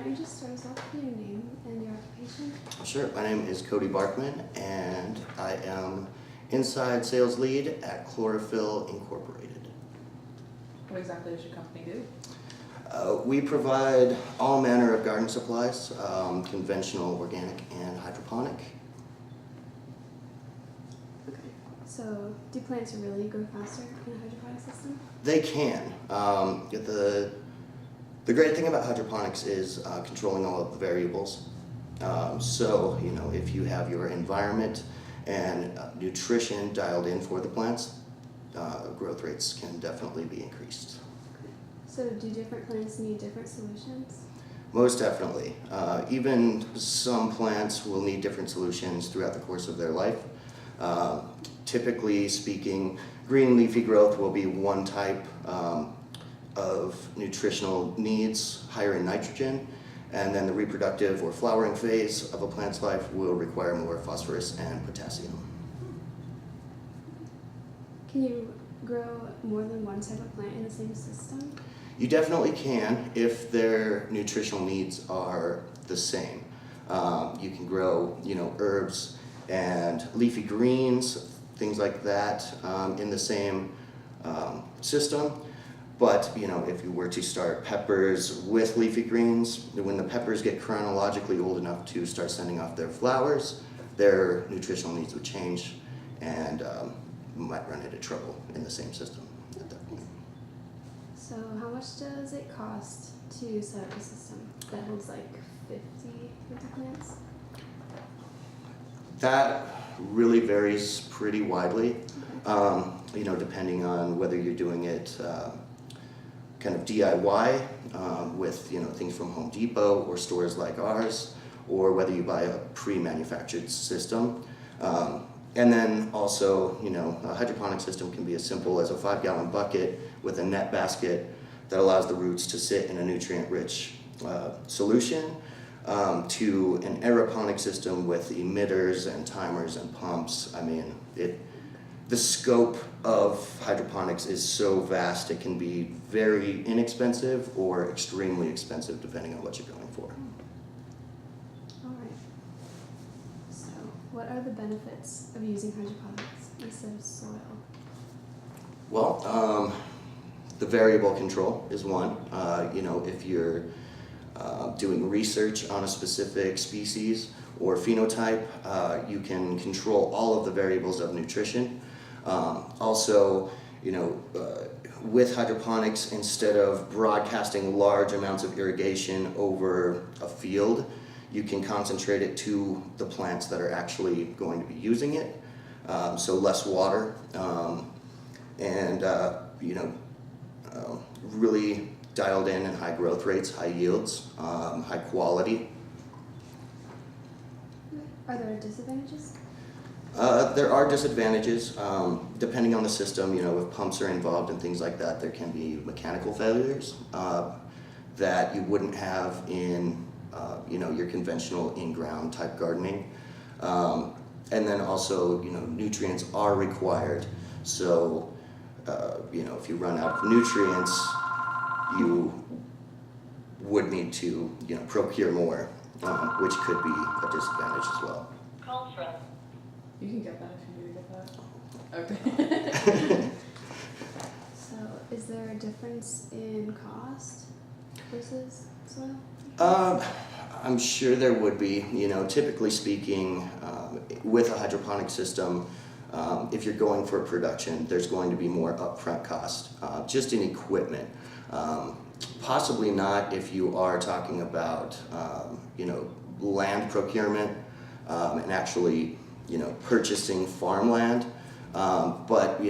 don't you just start us off with your name and your occupation? Sure. My name is Cody Barkman, and I am inside sales lead at Chlorophyll Incorporated. What exactly does your company do? We provide all manner of garden supplies, conventional, organic, and hydroponic. Okay. So, do plants really grow faster in a hydroponic system? They can. The great thing about hydroponics is controlling all of the variables. So, if you have your environment and nutrition dialed in for the plants, growth rates can definitely be increased. So, do different plants need different solutions? Most definitely. Even some plants will need different solutions throughout the course of their life. Typically speaking, green leafy growth will be one type of nutritional needs, higher in nitrogen, and then the reproductive or flowering phase of a plant's life will require more phosphorus and potassium. Can you grow more than one type of plant in the same system? You definitely can if their nutritional needs are the same. You can grow, herbs and leafy greens, things like that, in the same system. But if you were to start peppers with leafy greens, when the peppers get chronologically old enough to start sending off their flowers, their nutritional needs would change, and you might run into trouble in the same system at that point. So, how much does it cost to set up a system that holds like 50 plants? That really varies pretty widely, depending on whether you're doing it kind of DIY with things from Home Depot or stores like ours, or whether you buy a pre-manufactured system. And then also, a hydroponic system can be as simple as a 5-gallon bucket with a net basket that allows the roots to sit in a nutrient-rich solution, to an aeroponic system with emitters and timers and pumps. I mean, the scope of hydroponics is so vast, it can be very inexpensive or extremely expensive depending on what you're going for. All right. So, what are the benefits of using hydroponics instead of soil? Well, the variable control is one. If you're doing research on a specific species or phenotype, you can control all of the variables of nutrition. Also, with hydroponics, instead of broadcasting large amounts of irrigation over a field, you can concentrate it to the plants that are actually going to be using it. So less water, and really dialed in and high growth rates, high yields, high quality. Are there disadvantages? There are disadvantages, depending on the system. If pumps are involved and things like that, there can be mechanical failures that you wouldn't have in your conventional in-ground type gardening. And then also, nutrients are required. So, if you run out of nutrients, you would need to, procure more, which could be a disadvantage as well. You can get that if you need to get that. Okay. So, is there a difference in cost versus soil? I'm sure there would be. Typically speaking, with a hydroponic system, if you're going for production, there's going to be more upfront cost, just in equipment. Possibly not if you are talking about, land procurement and actually, purchasing farmland. But,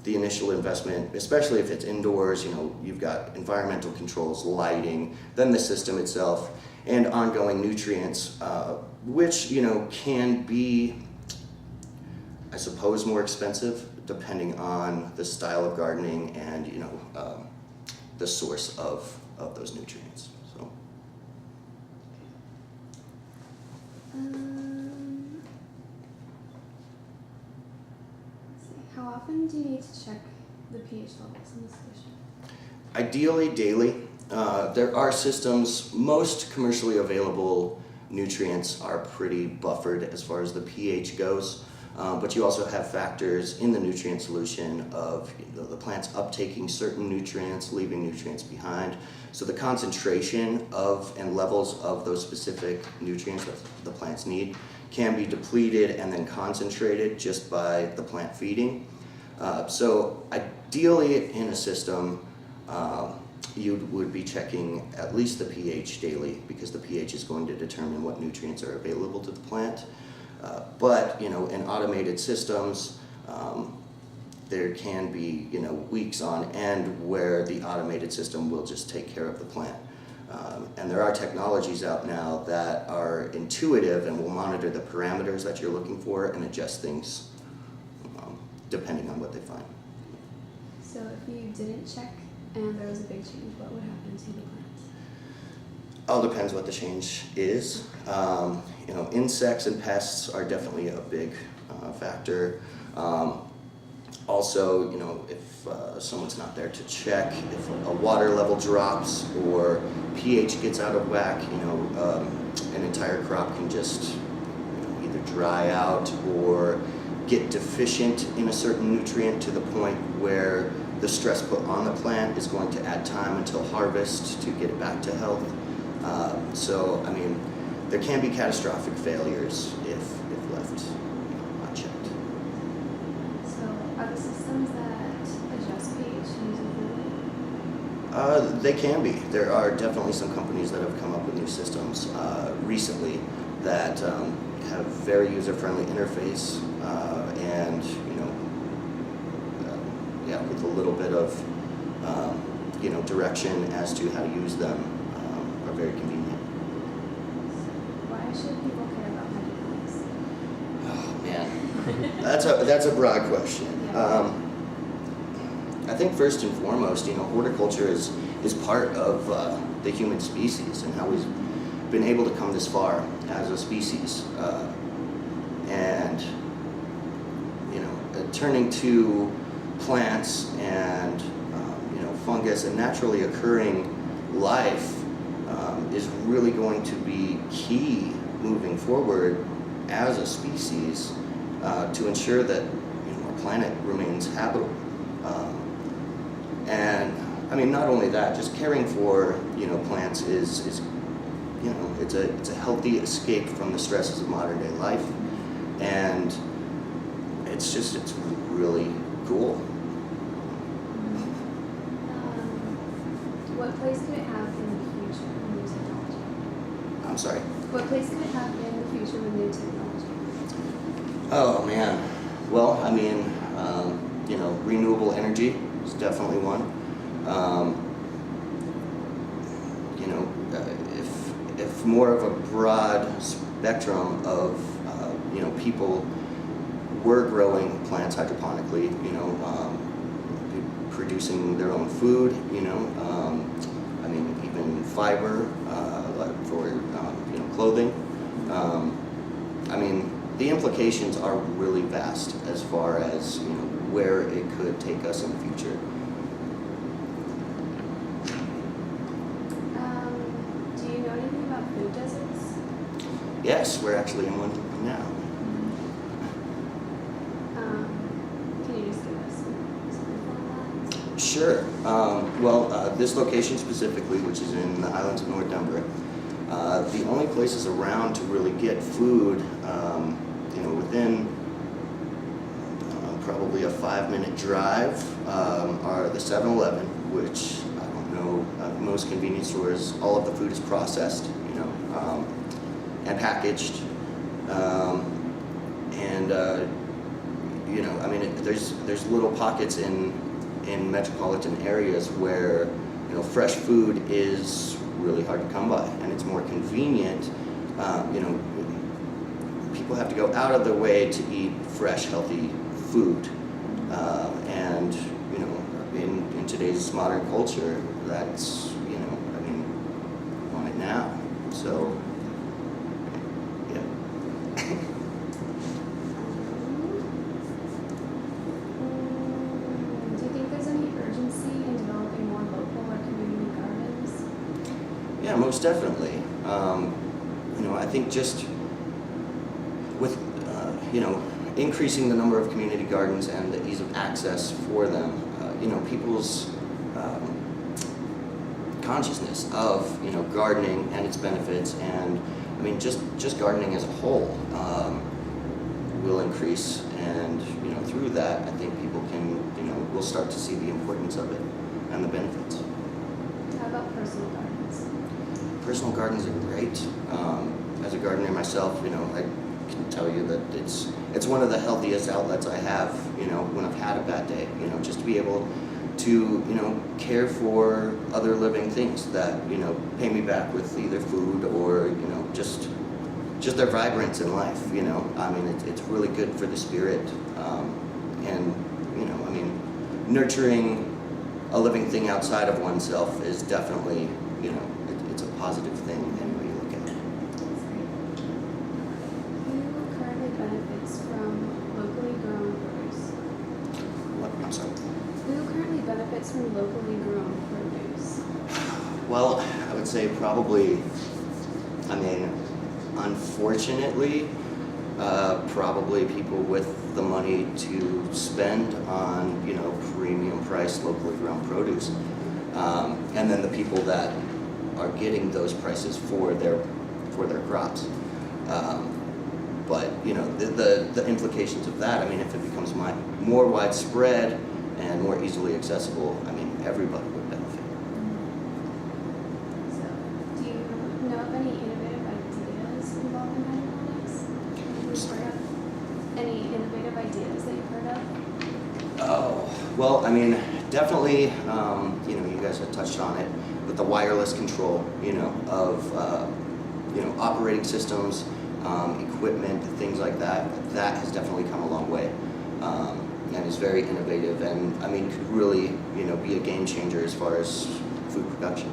the initial investment, especially if it's indoors, you've got environmental controls, lighting, then the system itself, and ongoing nutrients, which, can be, I suppose, more expensive depending on the style of gardening and, the source of those nutrients. So. Let's see. How often do you need to check the pH levels in the solution? Ideally daily. There are systems, most commercially available nutrients are pretty buffered as far as the pH goes, but you also have factors in the nutrient solution of the plants uptaking certain nutrients, leaving nutrients behind. So the concentration of and levels of those specific nutrients that the plants need can be depleted and then concentrated just by the plant feeding. So ideally in a system, you would be checking at least the pH daily, because the pH is going to determine what nutrients are available to the plant. But in automated systems, there can be weeks on end where the automated system will just take care of the plant. And there are technologies out now that are intuitive and will monitor the parameters that you're looking for and adjust things depending on what they find. So if you didn't check and there was a big change, what would happen to the plants? All depends what the change is. Insects and pests are definitely a big factor. Also, if someone's not there to check, if a water level drops or pH gets out of whack, an entire crop can just either dry out or get deficient in a certain nutrient to the point where the stress put on the plant is going to add time until harvest to get it back to health. There can be catastrophic failures if left unchecked. So are the systems that adjust pH user-friendly? They can be. There are definitely some companies that have come up with new systems recently that have very user-friendly interface and with a little bit of direction as to how to use them are very convenient. Why should people care about hydroponics? Oh man, that's a broad question. Yeah. I think first and foremost, horticulture is part of the human species and how we've been able to come this far as a species. And turning to plants and fungus and naturally occurring life is really going to be key moving forward as a species to ensure that our planet remains habitable. And not only that, just caring for plants is it's a healthy escape from the stresses of modern day life, and it's really cool. What place could it have in the future with new technology? I'm sorry. What place could it have in the future with new technology? Oh man, well, renewable energy is definitely one. If more of a broad spectrum of people were growing plants hydroponically, producing their own food, even fiber like for clothing. The implications are really vast as far as where it could take us in the future. Do you know anything about food deserts? Yes, we're actually in one now. Can you just give us some info on that? Sure. This location specifically, which is in the islands of North Denver, the only places around to really get food, within probably a 5-minute drive, are the 7-Eleven, which I don't know, most convenience stores, all of the food is processed, and packaged, there's little pockets in metropolitan areas where fresh food is really hard to come by, and it's more convenient. People have to go out of their way to eat fresh, healthy food, and in today's modern culture, that's we want it now. So, yeah. Do you think there's any urgency in developing more local or community gardens? Yeah, most definitely. I think just with, increasing the number of community gardens and the ease of access for them, people's consciousness of, gardening and its benefits, and just gardening as a whole will increase, and, through that, I think people can, will start to see the importance of it and the benefits. How about personal gardens? Personal gardens are great. As a gardener myself, I can tell you that it's one of the healthiest outlets I have, when I've had a bad day, just to be able to, care for other living things that, pay me back with either food or, just their vibrance in life, it's really good for the spirit. And, nurturing a living thing outside of oneself is definitely, it's a positive thing any way you look at it. Who currently benefits from locally grown produce? What? I'm sorry. Who currently benefits from locally grown produce? Well, I would say probably, unfortunately, probably people with the money to spend on, premium priced locally grown produce. And then the people that are getting those prices for their crops. But, the implications of that, if it becomes more widespread and more easily accessible, everybody would benefit. So, do you know of any innovative ideas involved in hydroponics? You've heard of? Any innovative ideas that you've heard of? Oh, well, definitely, you guys had touched on it, but the wireless control, of, operating systems, equipment, things like that, that has definitely come a long way. And is very innovative and, could really, be a game changer as far as food production.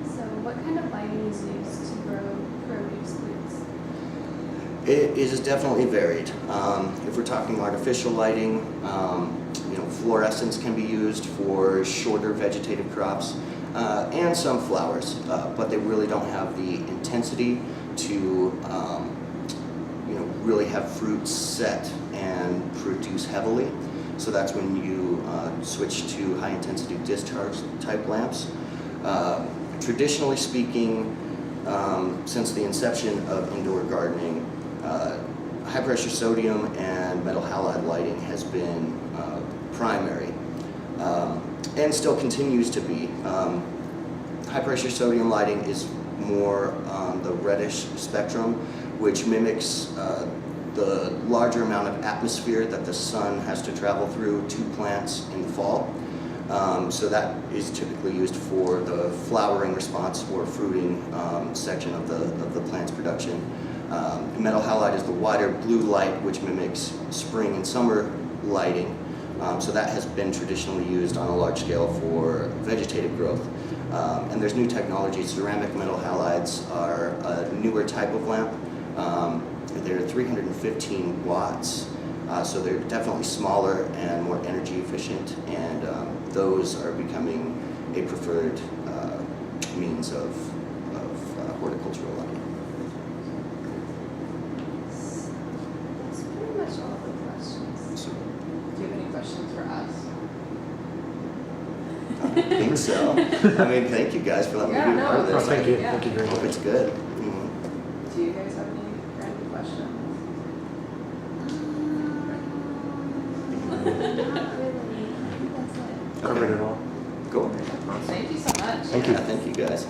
So, what kind of lighting is used to grow produce plants? It is definitely varied. If we're talking artificial lighting, fluorescence can be used for shorter vegetative crops and some flowers, but they really don't have the intensity to really have fruit set and produce heavily. So that's when you switch to high intensity discharge type lamps. Traditionally speaking, since the inception of indoor gardening, high pressure sodium and metal halide lighting has been primary and still continues to be. High pressure sodium lighting is more on the reddish spectrum, which mimics the larger amount of atmosphere that the sun has to travel through to plants in the fall. So that is typically used for the flowering response or fruiting section of the plant's production. Metal halide is the wider blue light, which mimics spring and summer lighting. So that has been traditionally used on a large scale for vegetative growth. And there's new technology. Ceramic metal halides are a newer type of lamp. They're 315 watts, so they're definitely smaller and more energy efficient, and those are becoming a preferred means of horticultural lighting. That's pretty much all the questions. So, Do you have any questions for us? I think so. Thank you guys for letting me be a part of this. Thank you. Yeah. Thank you very I hope much. it's good. Do you guys have any random questions? Not really. I think that's it. Covered it all. Cool. Thank you so much. Thank you. Yeah, thank you guys.